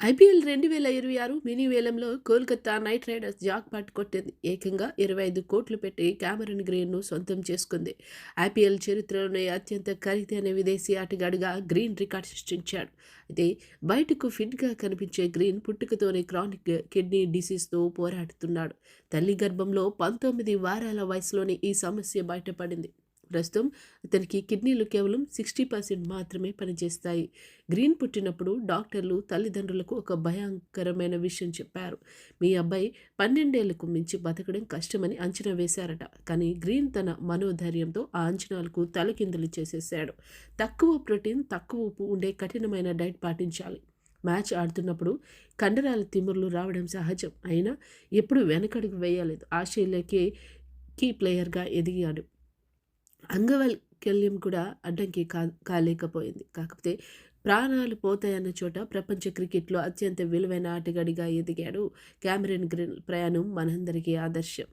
IPL 2026 mini వేలంలో Kolkata night riders jackpot కొట్టింది. ఏకంగా 25 కోట్లు పెట్టి క్యామరన్ గ్రీన్‌ను సొంతం చేసుకుంది. ఐపీఎల్ చరిత్రలోనే అత్యంత ఖరీదైన విదేశీ ఆటగాడిగా గ్రీన్ రికార్డ్ సృష్టించాడు. అయితే బయటకు ఫిట్‌గా కనిపించే గ్రీన్ పుట్టుకతోనే క్రానిక్ కిడ్నీ డిసీజ్‌తో పోరాడుతున్నాడు. తల్లి గర్భంలో 19 వారాల వయసులోనే ఈ సమస్య బయటపడింది. ప్రస్తుతం అతనికి కిడ్నీలు కేవలం 60% మాత్రమే పనిచేస్తాయి. గ్రీన్ పుట్టినప్పుడు డాక్టర్లు తల్లిదండ్రులకు ఒక భయంకరమైన విషయం చెప్పారు. మీ అబ్బాయి 12 ఏళ్లకు మించి బతకడం కష్టమని అంచనా వేశారట. కానీ గ్రీన్ తన మనోధైర్యంతో ఆ అంచనాలకు తలకిందులు చేసేశాడు. తక్కువ ప్రోటీన్, తక్కువ ఉప్పు ఉండే కఠినమైన డైట్ పాటించాలి. మ్యాచ్ ఆడుతున్నప్పుడు కండరాల తిమ్ముర్లు రావడం సహజం. అయినా ఎప్పుడూ వెనకడుగు వేయలేదు. ఆస్ట్రేలియాకి కీ ప్లేయర్‌గా ఎదిగాడు. అంగవైకల్యం కూడా అడ్డంకి కాలేకపోయింది. కాకపోతే ప్రాణాలు పోతాయన్న చోట ప్రపంచ క్రికెట్‌లో అత్యంత విలువైన ఆటగాడిగా ఎదిగాడు. క్యామరన్ గ్రీన్ ప్రయాణం మనందరికీ ఆదర్శం.